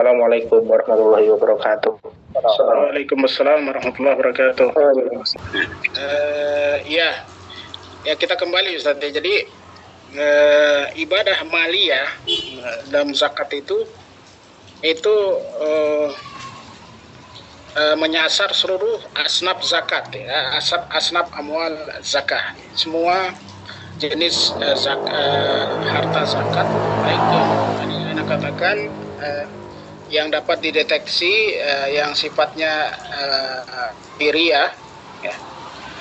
Assalamualaikum warahmatullahi wabarakatuh. Waalaikumsalam warahmatullahi wabarakatuh. Ya kita kembali Ustaz. Jadi ibadah maliyah dalam zakat itu menyasar seluruh asnaf zakat, ya, asnaf amwal zakah, semua jenis harta zakat, baik yang Anda katakan yang dapat dideteksi, yang sifatnya diriah, ya,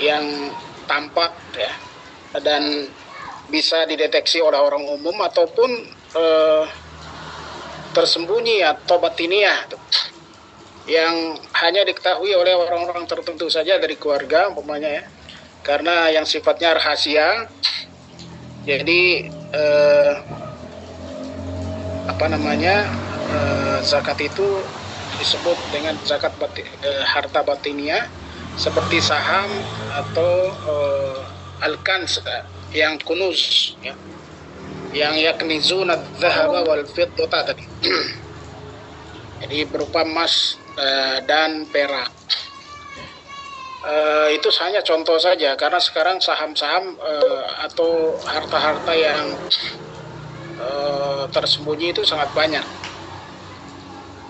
yang tampak, ya, dan bisa dideteksi oleh orang umum ataupun tersembunyi atau batiniah, yang hanya diketahui oleh orang-orang tertentu saja dari keluarga umpamanya, ya, karena yang sifatnya rahasia. Jadi zakat itu disebut dengan zakat harta batiniah, seperti saham atau al-kanz, yang kunuz, ya, yang yaknizuna dzahaba wal fiddata tadi. Jadi berupa emas dan perak. Itu hanya contoh saja, karena sekarang saham-saham atau harta-harta yang tersembunyi itu sangat banyak.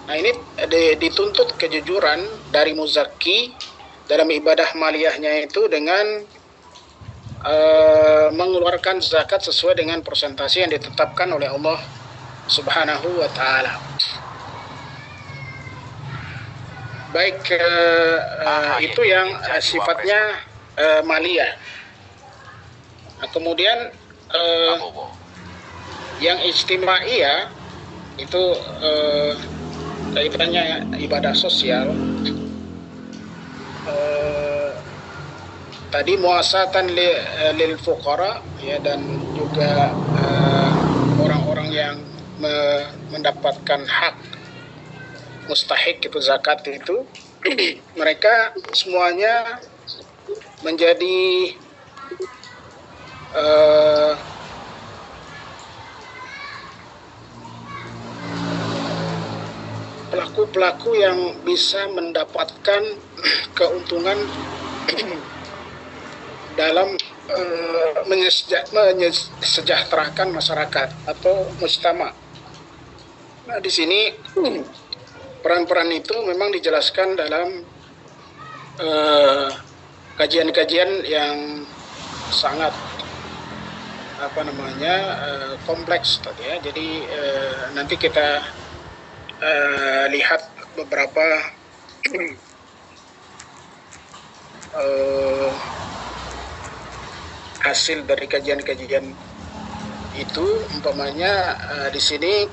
Nah, ini dituntut kejujuran dari muzaki dalam ibadah maliyahnya itu dengan mengeluarkan zakat sesuai dengan persentase yang ditetapkan oleh Allah Subhanahu wa Ta'ala. Baik, itu yang sifatnya maliyah. Nah, kemudian yang istimaiyah itu kaitannya ibadah sosial. Tadi muasatan lil fuqara, ya, dan juga orang-orang yang mendapatkan hak mustahik itu zakat itu, mereka semuanya menjadi pelaku-pelaku yang bisa mendapatkan keuntungan dalam mensejahterakan masyarakat atau mujtama. Nah, di sini peran-peran itu memang dijelaskan dalam kajian-kajian yang sangat kompleks tadi, ya. Jadi nanti kita lihat beberapa hasil dari kajian-kajian itu. Umpamanya di sini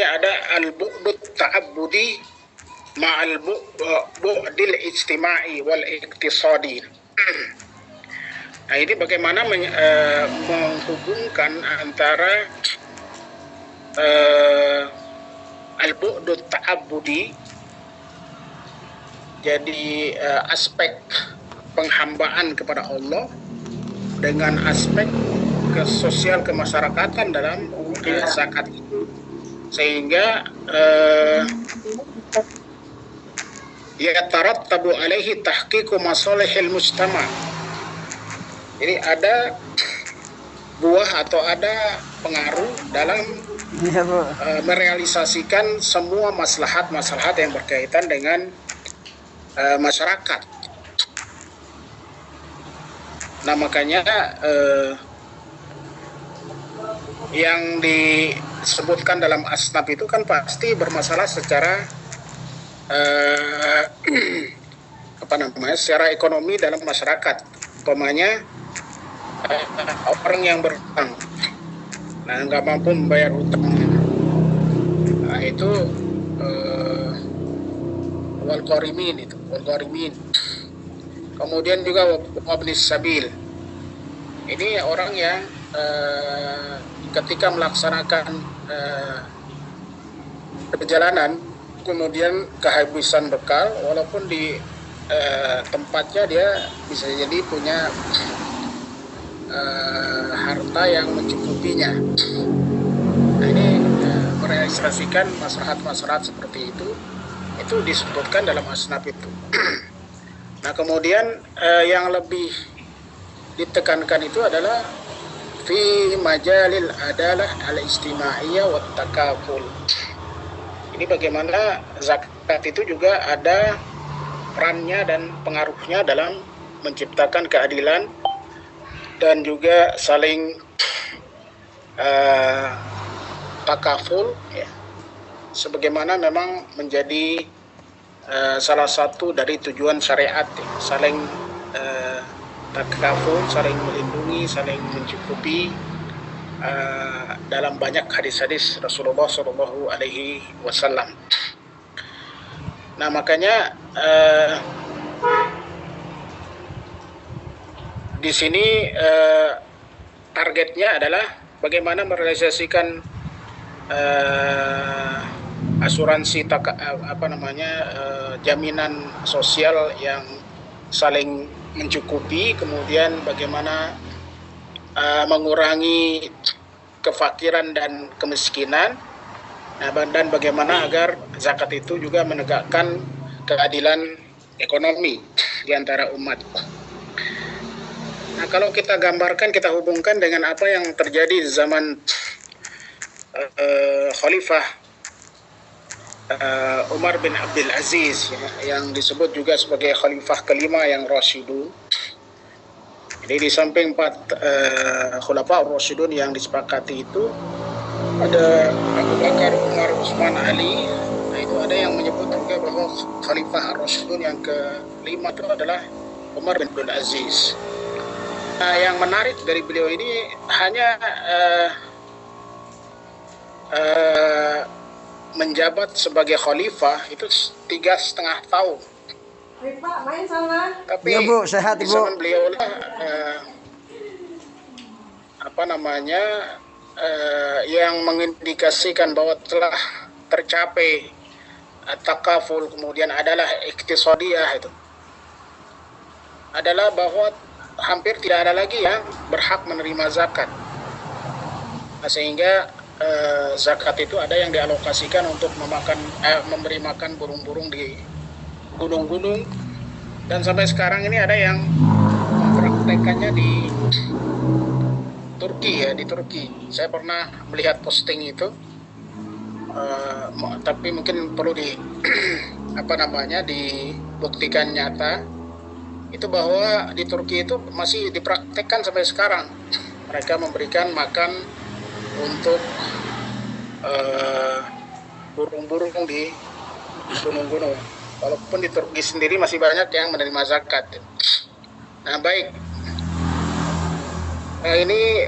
ada al-bu'dut ta'abbudi ma'al bu'dil ijtima'i wal iktisadi. Nah, ini bagaimana menghubungkan antara al-bu'dut ta'abbudi, jadi aspek penghambaan kepada Allah, dengan aspek sosial kemasyarakatan dalam zakat itu, sehingga yatarattabu alaihi tahqiqu masalihil mujtama. Jadi ada buah atau ada pengaruh dalam merealisasikan semua maslahat-maslahat yang berkaitan dengan masyarakat. Nah, makanya yang disebutkan dalam asnaf itu kan pasti bermasalah secara secara ekonomi dalam masyarakat. Umpamanya orang yang berhutang, nah, nggak mampu membayar hutang, nah, itu wal qarimin. Kemudian juga wabnis sabil. Ini orang yang ketika melaksanakan perjalanan kemudian kehabisan bekal, walaupun tempatnya dia bisa jadi punya harta yang mencukupinya. Nah ini merealisasikan maslahat-maslahat seperti itu disebutkan dalam asnaf itu. Nah kemudian yang lebih ditekankan itu adalah fi majalil adalah al-istimaiyah wa takaful. Ini bagaimana zakat itu juga ada perannya dan pengaruhnya dalam menciptakan keadilan dan juga saling takaful, ya. Sebagaimana memang menjadi salah satu dari tujuan syariat, ya. Saling takaful, saling melindungi, saling mencukupi dalam banyak hadis-hadis Rasulullah Shallallahu Alaihi Wasallam. Nah makanya di sini targetnya adalah bagaimana merealisasikan asuransi jaminan sosial yang saling mencukupi, kemudian bagaimana mengurangi kefakiran dan kemiskinan, dan bagaimana agar zakat itu juga menegakkan keadilan ekonomi di antara umat. Nah, kalau kita gambarkan, kita hubungkan dengan apa yang terjadi di zaman Khalifah Umar bin Abdul Aziz, ya, yang disebut juga sebagai Khalifah kelima yang Rasyidun. Jadi di samping 4 Khulafa Rasyidun yang disepakati itu, ada Abu Bakar, Umar, Utsman, Ali. Nah itu ada yang menyebut juga bahwa Khalifah Rasyidun yang kelima itu adalah Umar bin Abdul Aziz. Nah, yang menarik dari beliau ini hanya menjabat sebagai khalifah itu 3,5 tahun. Pak, main sana. Tapi ya, Bu, sehat, di Bu. zaman beliau lah yang mengindikasikan bahwa telah tercapai takaful, kemudian adalah iktisadiyah, itu adalah bahwa hampir tidak ada lagi yang berhak menerima zakat. Nah, sehingga zakat itu ada yang dialokasikan untuk memberi makan burung-burung di gunung-gunung, dan sampai sekarang ini ada yang mempraktekannya di Turki, ya, di Turki. Saya pernah melihat posting itu, tapi mungkin perlu dibuktikan nyata itu bahwa di Turki itu masih dipraktekkan sampai sekarang. Mereka memberikan makan untuk burung-burung di gunung-gunung. Walaupun di Turki sendiri masih banyak yang menerima zakat. Nah baik, ini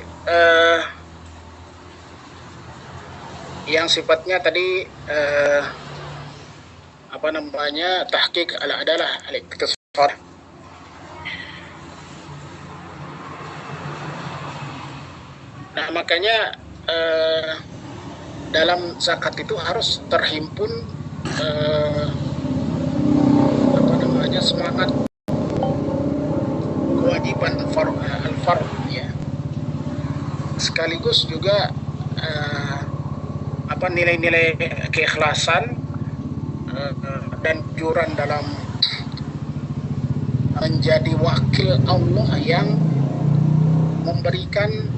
yang sifatnya tadi tahqiq al-adalah al-iqtisad. Nah makanya dalam zakat itu harus terhimpun semangat kewajiban al-fard, ya, sekaligus juga nilai-nilai keikhlasan dan juran dalam menjadi wakil Allah yang memberikan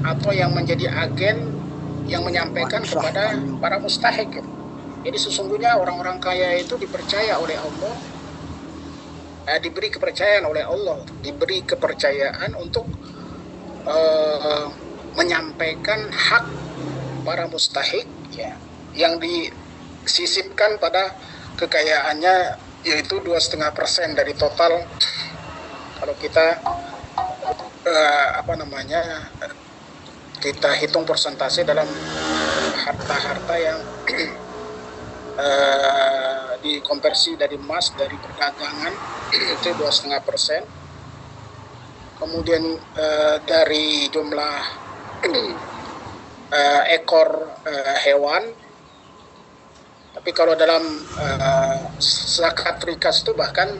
atau yang menjadi agen yang menyampaikan kepada para mustahik. Jadi sesungguhnya orang-orang kaya itu dipercaya oleh Allah, diberi kepercayaan oleh Allah, diberi kepercayaan untuk menyampaikan hak para mustahik, ya, yang disisipkan pada kekayaannya, yaitu 2,5% dari total. Kalau kita kita hitung persentase dalam harta-harta yang dikonversi dari emas, dari perdagangan, itu 2,5%. Kemudian dari jumlah ekor hewan. Tapi kalau dalam zakat rikas itu bahkan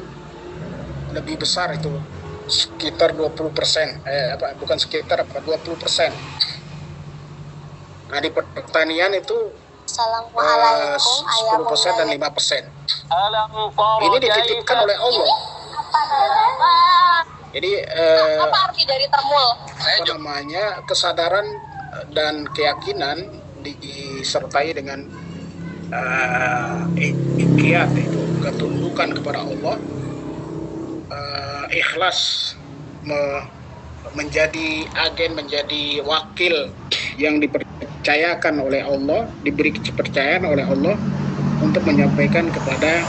lebih besar itu sekitar 20%, bukan sekitar 20%. Nah di pertanian itu Assalamualaikum 10% dan 5%. Ini dititipkan oleh Allah. Jadi apa arti dari termul? Kesadaran dan keyakinan disertai dengan ikhtiar, itu ketundukan kepada Allah, ikhlas menjadi agen, menjadi wakil yang dipercayakan oleh Allah, diberi kepercayaan oleh Allah untuk menyampaikan kepada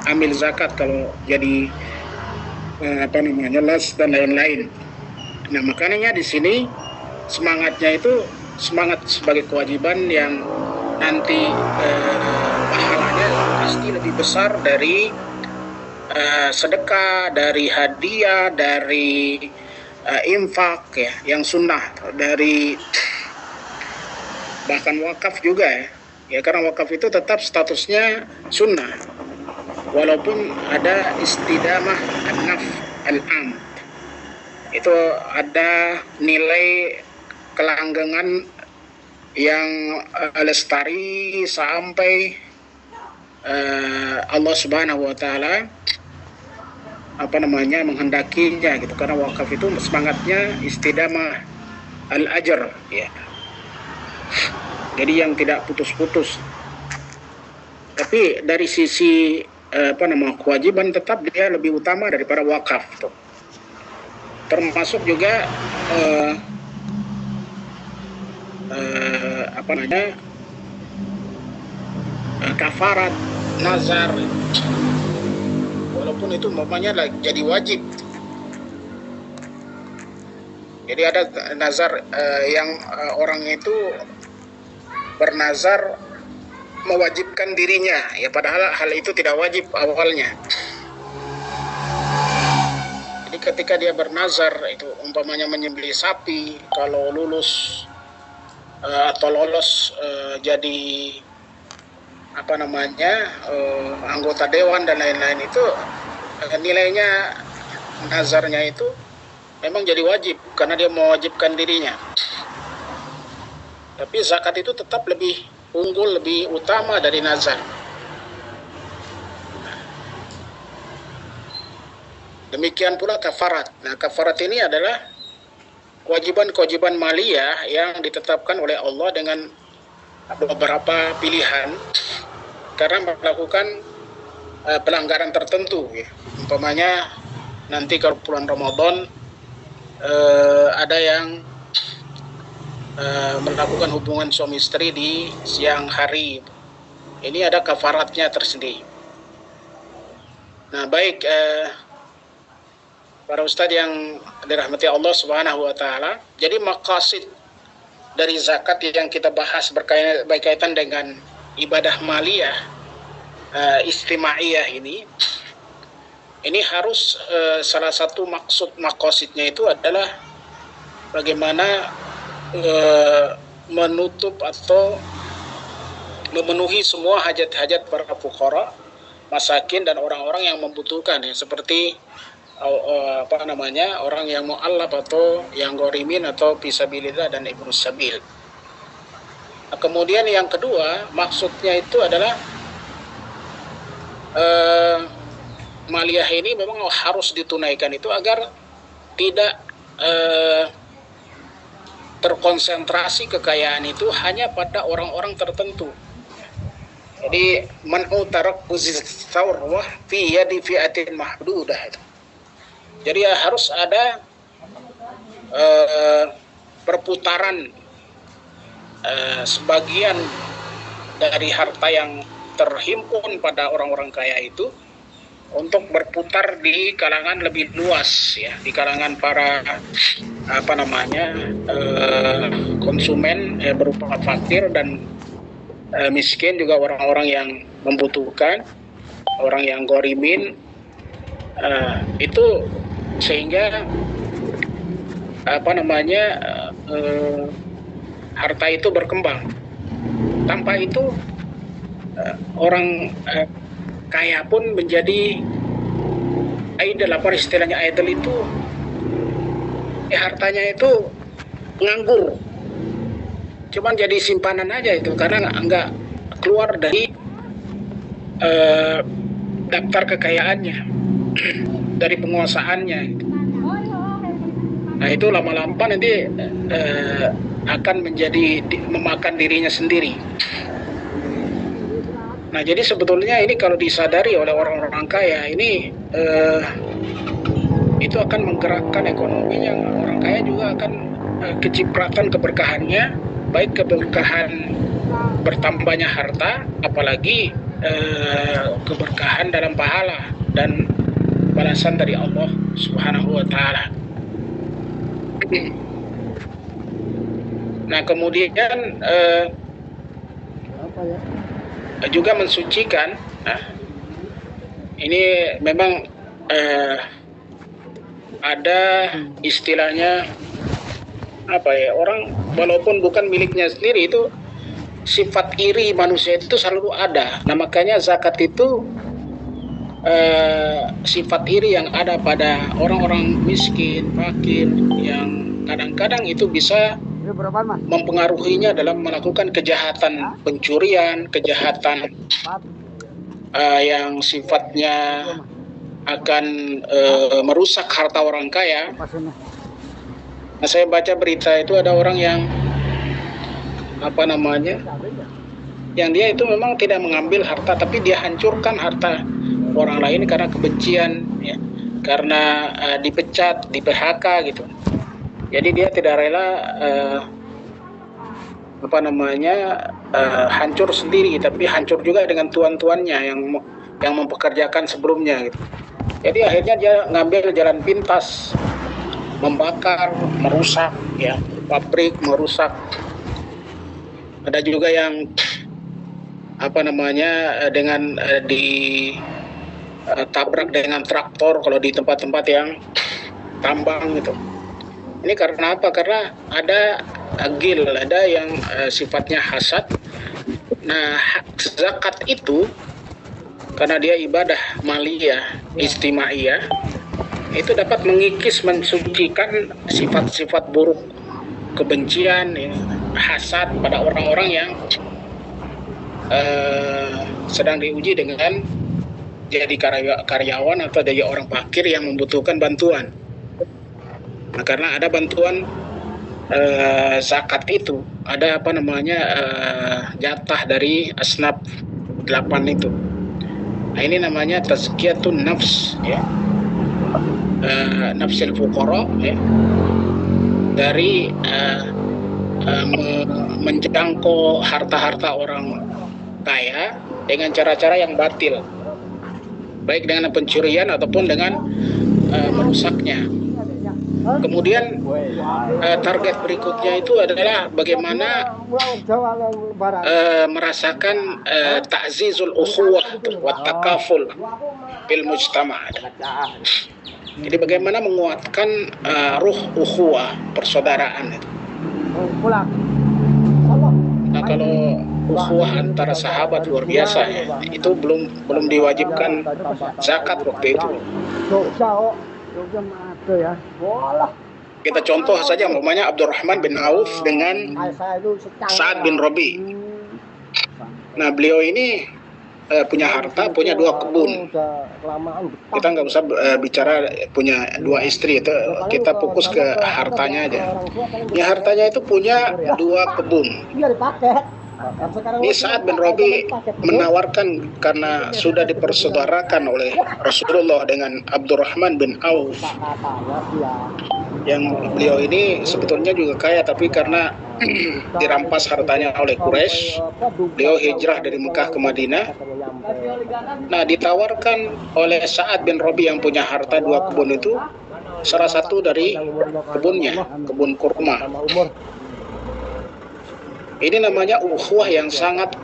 amil zakat kalau jadi las dan lain-lain. Nah makanya di sini semangatnya itu semangat sebagai kewajiban yang nanti pahalanya pasti lebih besar dari sedekah, dari hadiah, dari infak ya, yang sunnah, dari bahkan wakaf juga ya, karena wakaf itu tetap statusnya sunnah walaupun ada istidamah an-naf al-am, itu ada nilai kelanggengan yang lestari sampai Allah Subhanahu wa taala menghendakinya gitu, karena wakaf itu semangatnya istidamah al-ajr ya. Jadi yang tidak putus-putus. Tapi dari sisi kewajiban tetap dia lebih utama daripada wakaf tuh. Termasuk juga kafarat nazar, walaupun itu umpamanya jadi wajib. Jadi ada nazar yang orang itu bernazar mewajibkan dirinya ya, padahal hal itu tidak wajib awalnya. Jadi ketika dia bernazar itu umpamanya menyembelih sapi, kalau lulus atau lolos jadi anggota dewan dan lain-lain, itu nilainya nazarnya itu memang jadi wajib karena dia mewajibkan dirinya. Tapi zakat itu tetap lebih unggul, lebih utama dari nazar. Demikian pula kafarat. Nah, kafarat ini adalah kewajiban-kewajiban maliyah yang ditetapkan oleh Allah dengan beberapa pilihan karena melakukan pelanggaran tertentu ya. Umpamanya nanti kalau bulan Ramadan ada yang melakukan hubungan suami istri di siang hari, ini ada kafaratnya tersendiri. Nah baik para ustadz yang dirahmati Allah Subhanahu wa taala, jadi maqasid dari zakat yang kita bahas berkaitan dengan ibadah maliyah istimaiyah ini harus salah satu maqasidnya itu adalah bagaimana menutup atau memenuhi semua hajat-hajat para fuqara, masakin dan orang-orang yang membutuhkan ya, seperti orang yang mu'allaf atau yang ghorimin atau fisabilillah dan ibnu sabil. Nah, kemudian yang kedua maksudnya itu adalah maliyah ini memang harus ditunaikan itu agar tidak terkonsentrasi kekayaan itu hanya pada orang-orang tertentu. Jadi man'u tarakkuzit thawrah fi yadi fi'atin mahdudah itu. Jadi harus ada perputaran sebagian dari harta yang terhimpun pada orang-orang kaya itu untuk berputar di kalangan lebih luas ya, di kalangan para konsumen berupa fakir dan miskin, juga orang-orang yang membutuhkan, orang yang ghorimin, itu sehingga harta itu berkembang. Tanpa itu orang kaya pun menjadi idle, apa istilahnya idle itu, hartanya itu nganggur, cuman jadi simpanan aja itu karena nggak keluar dari daftar kekayaannya, dari penguasaannya gitu. Nah itu lama-lama nanti akan menjadi memakan dirinya sendiri. Nah jadi sebetulnya ini kalau disadari oleh orang-orang kaya ini itu akan menggerakkan ekonominya. Orang kaya juga akan kecipratan keberkahannya, baik keberkahan bertambahnya harta, apalagi keberkahan dalam pahala dan balasan dari Allah Subhanahu wa Ta'ala. Nah kemudian juga mensucikan. Nah, ini memang ada istilahnya apa ya, orang walaupun bukan miliknya sendiri itu sifat iri manusia itu selalu ada. Nah makanya zakat itu sifat iri yang ada pada orang-orang miskin, fakir, yang kadang-kadang itu bisa mempengaruhinya dalam melakukan kejahatan pencurian, kejahatan yang sifatnya akan merusak harta orang kaya. Nah, saya baca berita itu ada orang yang yang dia itu memang tidak mengambil harta, tapi dia hancurkan harta orang lain karena kebencian, ya, karena dipecat, di PHK gitu. Jadi dia tidak rela hancur sendiri, tapi hancur juga dengan tuan-tuannya yang mempekerjakan sebelumnya gitu. Jadi akhirnya dia ngambil jalan pintas, membakar, merusak, ya, pabrik, merusak. Ada juga yang dengan ditabrak dengan traktor kalau di tempat-tempat yang tambang gitu. Ini karena apa? Karena ada agil, ada yang sifatnya hasad. Nah, zakat itu karena dia ibadah maliyah, istimaiyah, itu dapat mengikis, mensucikan sifat-sifat buruk, kebencian, ya, hasad pada orang-orang yang sedang diuji dengan jadi karyawan atau jadi orang fakir yang membutuhkan bantuan. Nah, karena ada bantuan zakat itu, ada jatah dari asnaf 8 itu. Nah, ini namanya tazkiyatun nafs, ya, nafsil fuqara, ya, dari menjangkau harta-harta orang kaya dengan cara-cara yang batil, baik dengan pencurian ataupun dengan merusaknya. Kemudian target berikutnya itu adalah bagaimana merasakan ta'zizul ukhuwah wa takaful bil mujtama'. Jadi bagaimana menguatkan ruh ukhuwah, persaudaraan itu. Nah, kalau ukhuwah antara sahabat luar biasa, ya, itu belum diwajibkan zakat waktu itu. Kita contoh saja umpamanya Abdurrahman bin Auf dengan Sa'ad bin Rabi. Nah, beliau ini punya harta, punya 2 kebun. Kita nggak usah bicara punya 2 istri, itu kita fokus ke hartanya aja. Ya, hartanya itu punya 2 kebun. Ini Sa'ad bin Rabi menawarkan, karena sudah dipersaudarakan oleh Rasulullah dengan Abdurrahman bin Auf, yang beliau ini sebetulnya juga kaya, tapi karena dirampas hartanya oleh Quraisy, beliau hijrah dari Mekah ke Madinah. Nah, ditawarkan oleh Sa'ad bin Rabi yang punya harta 2 kebun itu salah satu dari kebunnya, kebun kurma. Ini namanya ukhuwah yang sangat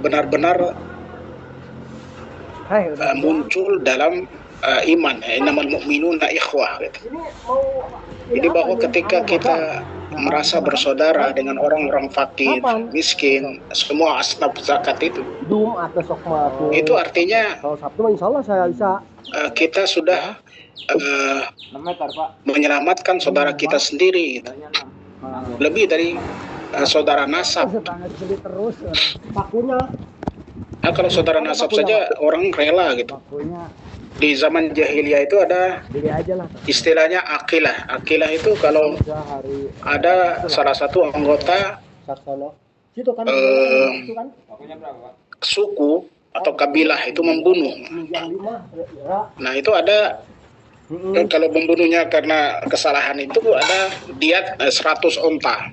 benar-benar muncul dalam iman, innamal mu'minuna ikhwah gitu. Ini mau Jadi bahwa ketika kita merasa bersaudara dengan orang-orang fakir, miskin, semua asnaf zakat itu Jumat besok mah tuh. itu artinya Kalau Sabtu mah insya Allah saya bisa. kita sudah menyelamatkan saudara kita sendiri gitu. Lebih dari saudara nasab. Tetangga beli terus pakunya. Nah, kalau saudara nasab saja orang rela gitu. Pakunya Di zaman jahiliyah itu ada beli aja lah. istilahnya akilah. Akilah itu kalau Hari ada salah satu anggota Saksono. Situ kan. Itu kan. suku atau kabilah itu membunuh. Yang 5 ya. Nah itu ada kalau membunuhnya karena kesalahan itu ada diat 100 onta.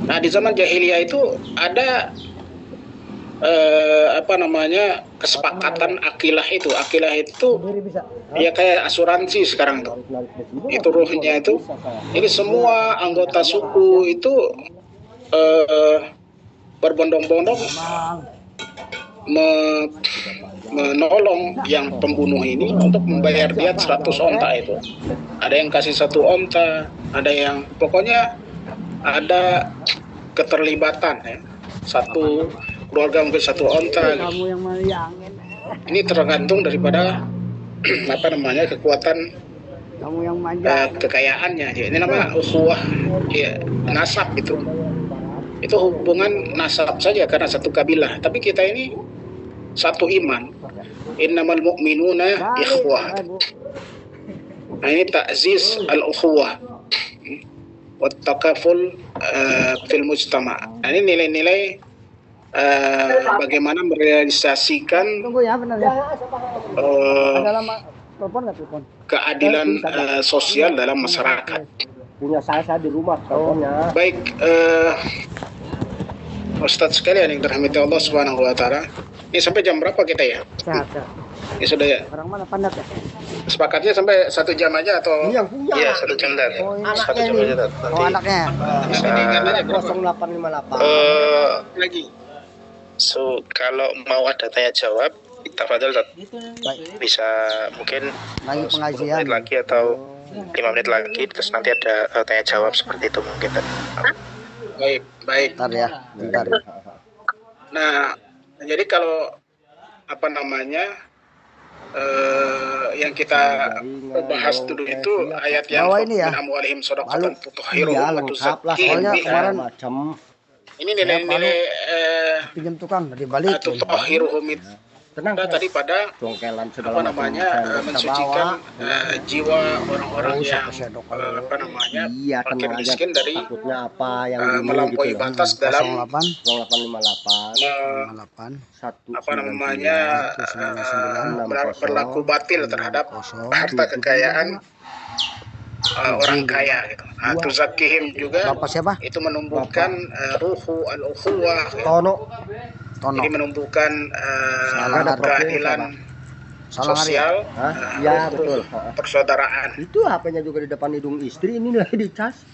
Nah di zaman jahiliyah itu ada kesepakatan akilah itu. Akilah itu Sendiri bisa. ya kayak asuransi sekarang tuh. Itu ruhnya itu. Jadi semua anggota suku itu berbondong-bondong menolong yang pembunuh ini untuk membayar diat 100 onta itu. Ada yang kasih 1 onta, ada yang pokoknya ada keterlibatan ya. Satu keluarga mungkin 1 onta. Kamu yang mayangin. Ini tergantung daripada kekuatan Kamu yang manja. kekayaannya. Ya, ini namanya ukhuwah ya, nasab itu. Itu hubungan nasab saja karena satu kabilah. Tapi kita ini satu iman. Innamal mu'minuna ikhwah. Nah ini ta'ziz al-ukhuwah. Wattakaful fil mujtama'. Nah ini nilai-nilai bagaimana merealisasikan Tunggu ya benar ya. Ada lama telepon nggak telepon? keadilan sosial dalam masyarakat. Punya saya di rumah teleponnya. Baik, Ustadz sekalian yang dirahmati Allah Subhanahu wa taala. Ini sampai jam berapa kita ya? Sehat ya. Ya sudah ya. Orang mana pandat ya? Sepakatnya sampai 1 jam aja atau? Yang punya. Iya, 1 jam dan Oh, ini 1 jam aja dan Oh anaknya. Bisa diingat aja berapa? 0858. Lagi. So kalau mau ada tanya jawab, tafadhol Tat. Baik. Bisa mungkin Lagi 10 pengajian. menit lagi atau 5 menit lagi, terus nanti ada tanya jawab seperti itu mungkin Tat. Baik, baik. Bentar ya. Bentar. Nah, jadi kalau yang kita bahas dulu itu ayat yang Bawa ini ya. min amwalihim shadaqatan Lalu tutahhiruhum iya wa lengkap lah. tuzakkihim Soalnya biha. kemarin Ini nilai-nilai pinjam tukang dibalik. tutahhiruhum itu Tenang. tadi pada Congkelan segala mensucikan jiwa orang-orang yang Iya, fakir tenang aja. miskin dari Takutnya apa yang melampaui batas dalam 0858 berlaku batil terhadap harta kekayaan orang kaya gitu. Tuzakkihim juga Bapak siapa? itu menumbuhkan ruhu al-ukhuwah gitu. Tono. Jadi menumbuhkan Salah keadilan Salah sosial, Ya betul. persaudaraan. Itu HP-nya juga di depan hidung istri, ini lagi dicas.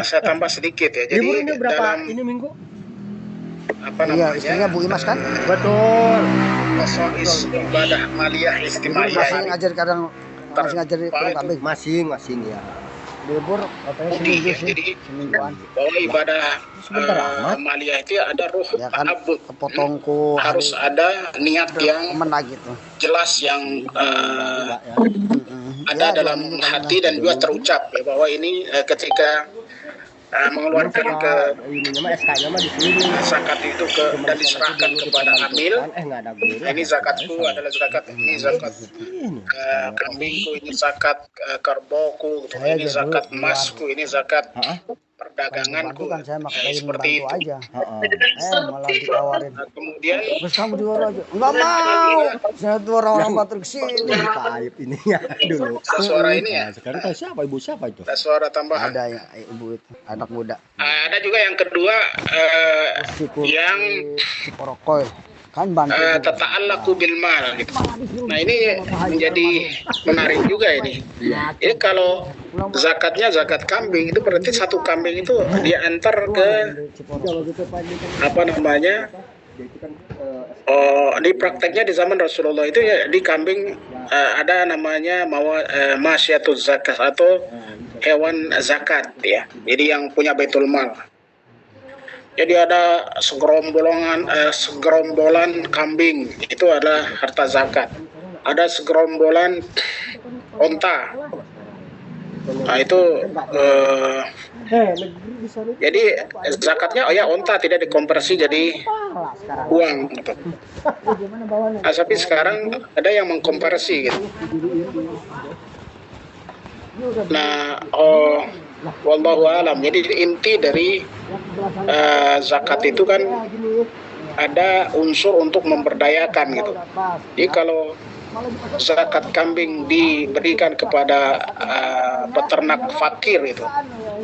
Saya tambah sedikit ya. Jadi Ibu ini berapa dalam ini minggu? Iya, istrinya Bu Imas kan? Betul. Khosais ibadah maliyah Masih istimaiyah ini ngajar kadang masih ngajar di Pondok Kambing. Masing-masing ya. Libur katanya budi seminggu ya. sih, Jadi semingguan. bahwa ibadah Sebentar amat. maliyah itu ada ruh Ya kan ta'abbud. kepotongku Harus ada niat yang kemana gitu. jelas yang ada Ya, dalam 2 minggu hati dan juga terucap ya bahwa ini ketika mengeluarkan ke Ininya mah SK-nya mah di sini. zakat itu dan diserahkan kepada amil. Enggak ada guru. Ini zakatku adalah zakat, ini zakat kambingku, ini zakat karboku, gitu. Ini zakat emasku, ini zakat perdaganganku. Bantu kan saya maksain Seperti bantu itu. aja. Malah ditawarin. Nah, kemudian Terus kamu di luar aja. Enggak mau. Saya tuh orang-orang Batur kesini. Aib ini ya dulu. suara ini ya, Sekarang tahu siapa ibu siapa itu? ada suara tambahan. Ada ya ibu itu, anak muda. Ada juga yang kedua yang Ciporokoi. Kan bantu. tata'allaqu bil mal gitu. Nah, ini menjadi menarik juga ini. Ini kalau zakatnya zakat kambing itu berarti satu kambing itu diantar ke Oh, di prakteknya di zaman Rasulullah itu ya di kambing ada namanya masyiatuz zakat atau hewan zakat ya. Jadi yang punya Baitul Mal. Jadi ada segerombolan kambing itu adalah harta zakat. Ada segerombolan onta. Nah itu jadi zakatnya ya onta tidak dikonversi jadi uang gitu. Nah, tapi sekarang ada yang mengkonversi gitu. Nah, wallahu alam. Jadi inti dari zakat itu kan ada unsur untuk memberdayakan gitu. Jadi kalau zakat kambing diberikan kepada peternak fakir itu,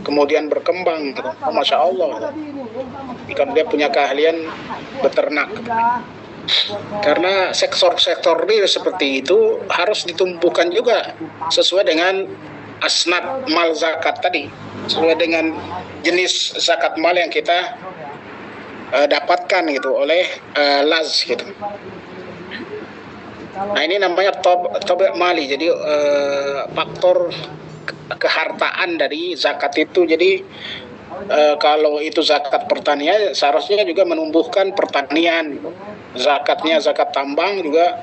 kemudian berkembang gitu, oh, masya Allah gitu. Kalau dia punya keahlian beternak, karena sektor-sektor ini seperti itu harus ditumbuhkan juga sesuai dengan asnaf mal zakat tadi, sesuai dengan jenis zakat mal yang kita dapatkan gitu oleh Laz gitu. Nah ini namanya tobe mali, jadi faktor kehartaan dari zakat itu. Jadi kalau itu zakat pertanian, seharusnya juga menumbuhkan pertanian. Zakatnya zakat tambang juga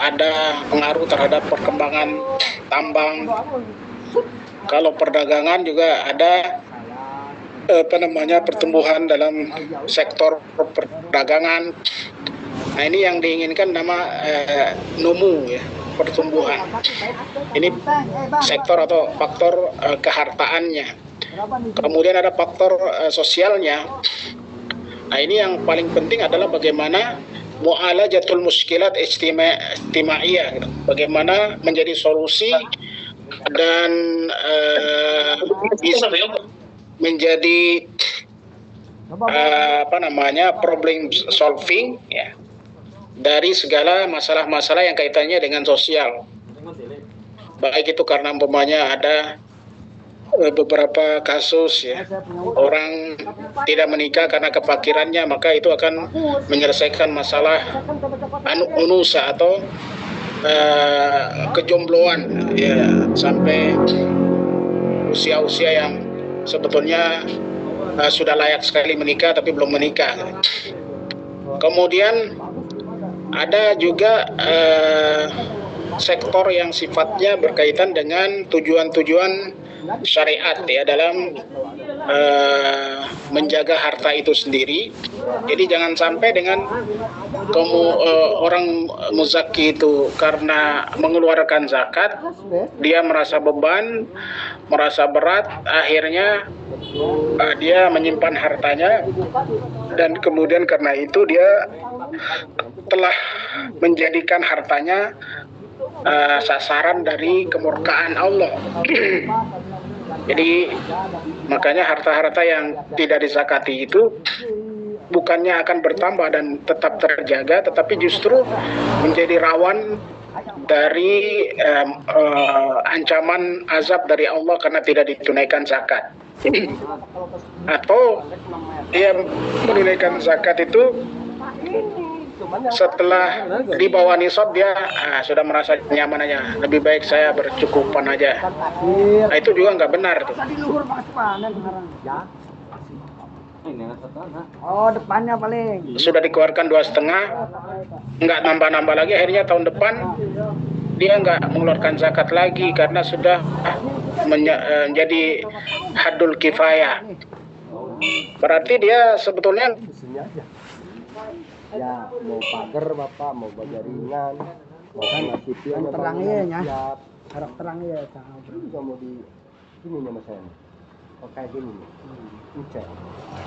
ada pengaruh terhadap perkembangan tambang. Kalau perdagangan juga ada pertumbuhan dalam sektor perdagangan. Nah ini yang diinginkan nama numu ya, pertumbuhan. Ini sektor atau faktor kehartaannya. Kemudian ada faktor sosialnya. Nah ini yang paling penting adalah bagaimana mu'alajatul muskilat ijtimaiyah gitu. Bagaimana menjadi solusi dan bisa menjadi problem solving ya, dari segala masalah-masalah yang kaitannya dengan sosial. Baik itu karena umpamanya ada beberapa kasus ya, orang tidak menikah karena kefakirannya, maka itu akan menyelesaikan masalah unusa atau kejombloan ya, sampai usia-usia yang sebetulnya sudah layak sekali menikah tapi belum menikah. Kemudian ada juga sektor yang sifatnya berkaitan dengan tujuan-tujuan syariat ya dalam menjaga harta itu sendiri. Jadi jangan sampai dengan orang muzaki itu karena mengeluarkan zakat dia merasa beban, merasa berat, akhirnya dia menyimpan hartanya dan kemudian karena itu dia telah menjadikan hartanya sasaran dari kemurkaan Allah. Jadi makanya harta-harta yang tidak dizakati itu bukannya akan bertambah dan tetap terjaga, tetapi justru menjadi rawan dari ancaman azab dari Allah karena tidak ditunaikan zakat. Atau dia menunaikan zakat itu setelah di bawah nisab dia sudah merasa nyaman aja, lebih baik saya bercukupan aja. Nah itu juga nggak benar tuh. Oh, depannya paling. Sudah dikeluarkan 2,5, nggak nambah-nambah lagi, akhirnya tahun depan dia nggak mengeluarkan zakat lagi karena sudah menjadi hadul kifayah. Berarti dia sebetulnya Ya, mau pagar bapak, mau jaringan, mau kena sipil, Yang terangnya ya, siap. harap terangnya ya. Ini juga mau di ini nih mas saya. Oh kayak gini nih. Ucap.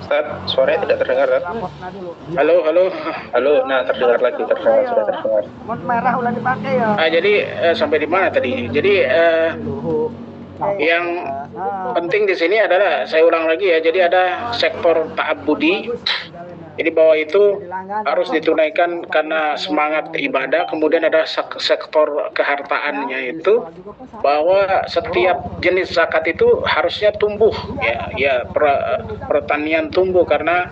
Ustaz, suaranya tidak terdengar kan? Halo. Nah terdengar lagi, sudah terdengar. Mont merah udah dipakai ya. Jadi sampai di mana tadi? Jadi yang penting di sini adalah, saya ulang lagi ya, jadi ada sektor ta'abbudi. Jadi bahwa itu harus ditunaikan karena semangat ibadah. Kemudian ada sektor kehartaannya itu bahwa setiap jenis zakat itu harusnya tumbuh ya pertanian tumbuh karena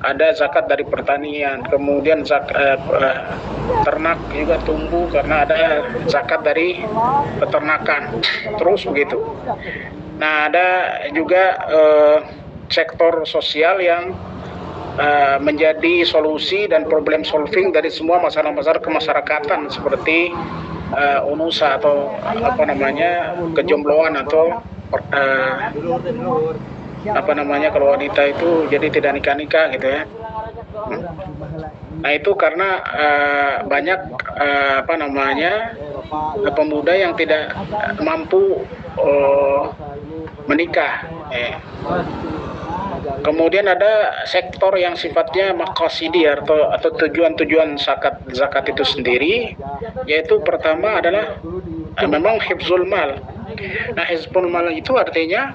ada zakat dari pertanian, kemudian ternak juga tumbuh karena ada zakat dari peternakan, terus begitu. Nah, ada juga sektor sosial yang menjadi solusi dan problem solving dari semua masalah-masalah kemasyarakatan seperti unusa atau kejombloan atau kalau wanita itu jadi tidak nikah-nikah gitu ya. Nah, itu karena banyak pemuda yang tidak mampu menikah. Kemudian ada sektor yang sifatnya maqasidi atau tujuan-tujuan zakat itu sendiri, yaitu pertama adalah memang hifzul mal. Nah, hifzul mal itu artinya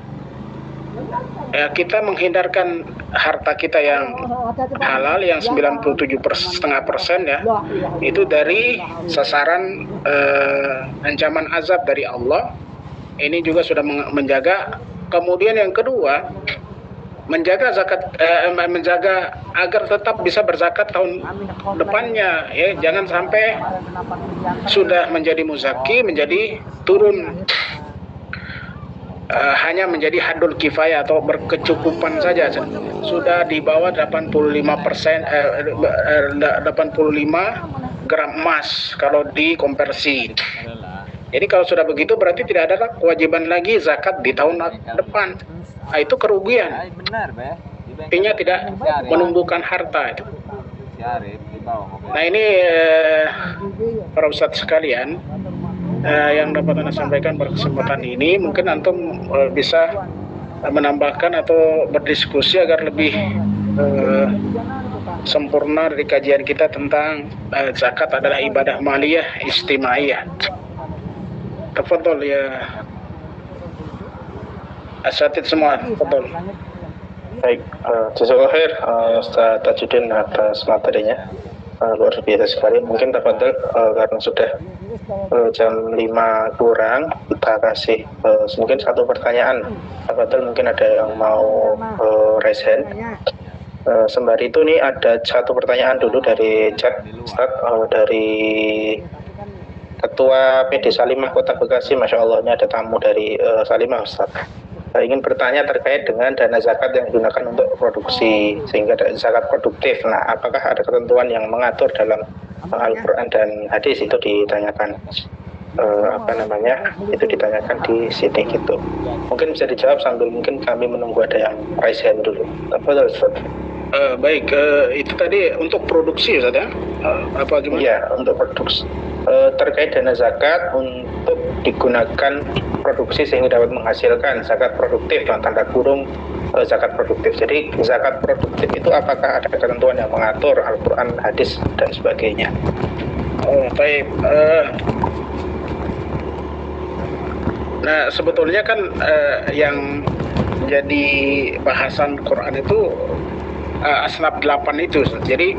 kita menghindarkan harta kita yang halal yang 97,5% ya, itu dari sasaran ancaman azab dari Allah. Ini juga sudah menjaga. Kemudian yang kedua, menjaga agar tetap bisa berzakat tahun depannya ya, jangan sampai sudah menjadi muzaki menjadi turun hanya menjadi hadul kifayah atau berkecukupan saja, sudah di bawah 85% 85 gram emas kalau dikonversi. Jadi kalau sudah begitu berarti tidak ada kewajiban lagi zakat di tahun depan. Nah, itu kerugian. Artinya tidak menumbuhkan harta itu. Nah, ini para ustadz sekalian yang dapat Anda sampaikan pada kesempatan ini. Mungkin antum bisa menambahkan atau berdiskusi agar lebih sempurna dari kajian kita tentang zakat adalah ibadah maliyah istimaiyah. Tafadhol ya asatid semua, tafadhol. Baik, jazakallahu khair Ustaz Tajuddin atas materinya, luar biasa sekali. Mungkin tafadhol karena sudah jam 5 kurang, kita kasih mungkin satu pertanyaan. Tafadhol, mungkin ada yang mau raise hand. Sembari itu nih ada satu pertanyaan dulu dari chat Ustaz, dari Ketua PD Salimah Kota Bekasi. Masya Allah, ini ada tamu dari Salimah Ustaz. Ingin bertanya terkait dengan dana zakat yang digunakan untuk produksi sehingga zakat produktif. Nah, apakah ada ketentuan yang mengatur dalam Al-Quran dan hadis? Itu ditanyakan itu ditanyakan di sini gitu. Mungkin bisa dijawab sambil mungkin kami menunggu ada yang raise hand dulu. Betul, Ustaz. Baik, itu tadi untuk produksi Ustaz ya? Apa gimana? Iya, untuk produksi. Terkait dana zakat untuk digunakan produksi sehingga dapat menghasilkan zakat produktif dalam tanda kurung zakat produktif. Jadi zakat produktif itu apakah ada ketentuan yang mengatur Al-Quran, hadis dan sebagainya? Baik. Nah, sebetulnya kan yang jadi bahasan Quran itu asnaf 8 itu. Jadi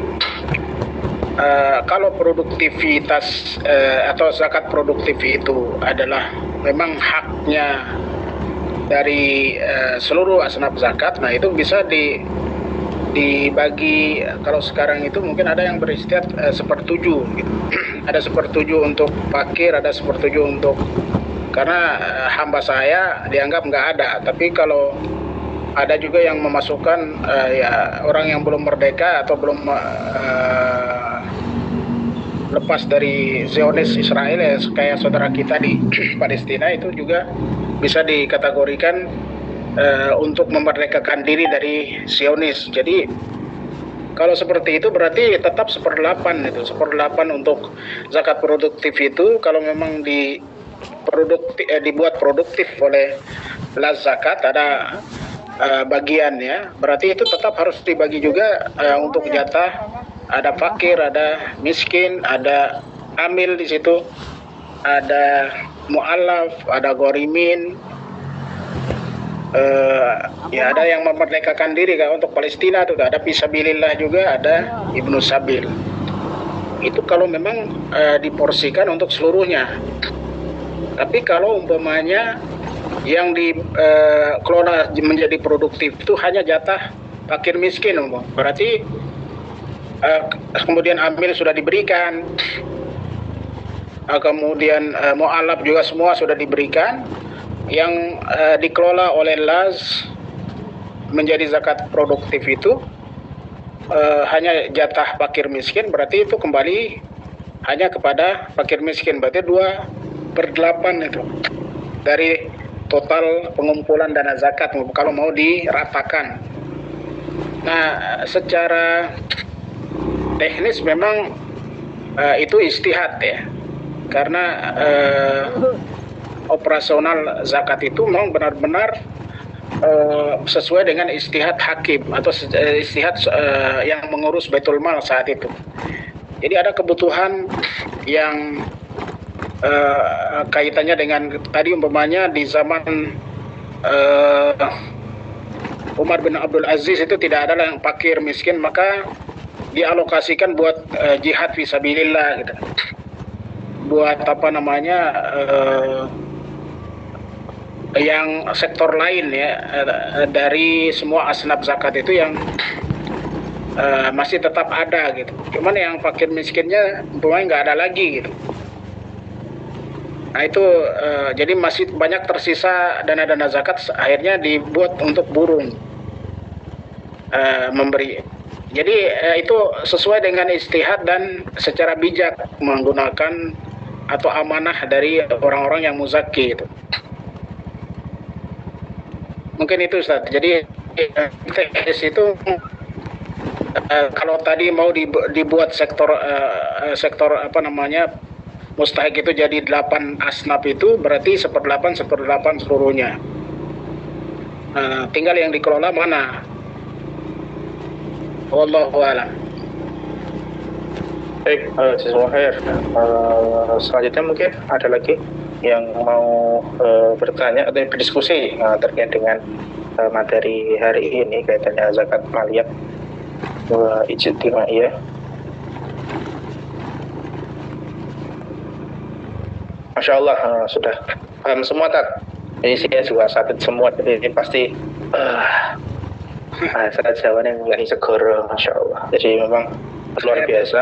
kalau produktivitas atau zakat produktif itu adalah memang haknya dari seluruh asnaf zakat, nah itu bisa dibagi. Kalau sekarang itu mungkin ada yang beristiad sepertujuh gitu. Ada sepertujuh untuk fakir, ada sepertujuh untuk, karena hamba saya dianggap nggak ada. Tapi kalau ada juga yang memasukkan ya orang yang belum merdeka atau belum lepas dari Zionis Israel ya, kayak saudara kita di Palestina, itu juga bisa dikategorikan untuk memerdekakan diri dari Zionis. Jadi kalau seperti itu berarti tetap 1/8 itu, 1/8 untuk zakat produktif itu. Kalau memang dibuat produktif oleh las zakat, ada bagian ya, berarti itu tetap harus dibagi juga untuk jatah. Ada fakir, ada miskin, ada amil di situ, ada mu'allaf, ada gorimin, ya ada yang memerdekakan diri. Kalau untuk Palestina itu ada fisabilillah juga, ada ibnu sabil. Itu kalau memang diporsikan untuk seluruhnya. Tapi kalau umpamanya yang dikelola menjadi produktif itu hanya jatah fakir miskin, berarti kemudian amil sudah diberikan, kemudian mu'alaf juga semua sudah diberikan, yang dikelola oleh LAS menjadi zakat produktif itu hanya jatah fakir miskin, berarti itu kembali hanya kepada fakir miskin, berarti 2/8 itu dari total pengumpulan dana zakat kalau mau diratakan. Nah, secara teknis memang itu ijtihad ya, karena operasional zakat itu memang benar-benar sesuai dengan ijtihad hakim atau ijtihad yang mengurus Baitul Mal saat itu. Jadi ada kebutuhan yang kaitannya dengan tadi umpamanya di zaman Umar bin Abdul Aziz itu tidak ada yang fakir miskin, maka dialokasikan buat jihad fisabilillah gitu. Buat apa namanya yang sektor lain ya, dari semua asnaf zakat itu yang masih tetap ada gitu. Cuman yang fakir miskinnya umpamanya nggak ada lagi gitu. Nah itu jadi masih banyak tersisa dana-dana zakat, akhirnya dibuat untuk burung memberi. Jadi itu sesuai dengan ijtihad dan secara bijak menggunakan atau amanah dari orang-orang yang muzaki itu. Mungkin itu Ustaz. Jadi teknis itu kalau tadi mau dibuat sektor apa namanya mustahik itu jadi 8 asnaf, itu berarti 1/8 seluruhnya. Tinggal yang dikelola mana. Wallahu a'lam. Baik, jazakallahu khair. Selanjutnya mungkin ada lagi yang mau bertanya atau berdiskusi terkait dengan materi hari ini kaitannya zakat maliyah wa ijtimaiyah. Masya Allah, sudah paham semua Tat. Ini saya juga sakit semua, jadi ini pasti saat jawabannya nggak segera, Masya Allah. Jadi memang luar biasa.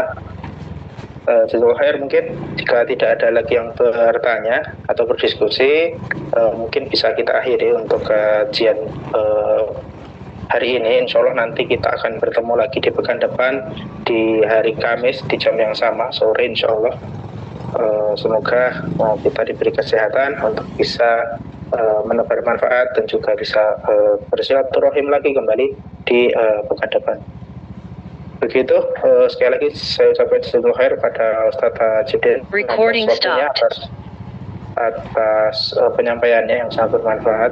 Jazakallahu khair. Mungkin jika tidak ada lagi yang bertanya atau berdiskusi, mungkin bisa kita akhiri untuk kajian hari ini. Insya Allah nanti kita akan bertemu lagi di pekan depan di hari Kamis di jam yang sama, sore insya Allah. Semoga kita diberi kesehatan untuk bisa menebar manfaat dan juga bisa bersilaturahim lagi kembali di pekan depan. Begitu, sekali lagi saya ucapkan jazakallahu khair pada Ustaz Tajudin atas penyampaiannya yang sangat bermanfaat.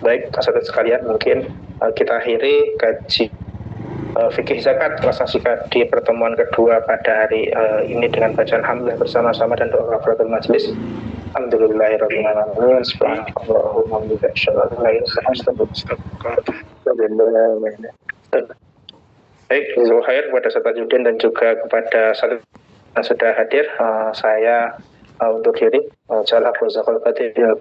Baik, sahabat sekalian, mungkin kita akhiri kaji fikih zakat kelas nasihat di pertemuan kedua pada hari ini dengan bacaan hamdalah bersama-sama dan doa kafaratul majelis. Alhamdulillahirabbil alamin. Subhanallahumma wa bihamdihi asyhadu an la ilaha illa anta. Baik, jazakallahu khair kepada Ustaz Tajudin dan juga kepada sahabat yang sudah hadir. Saya untuk diri jazakallahu khairan.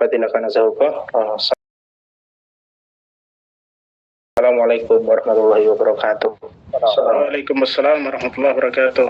Assalamualaikum warahmatullahi wabarakatuh. Waalaikumsalam warahmatullahi wabarakatuh.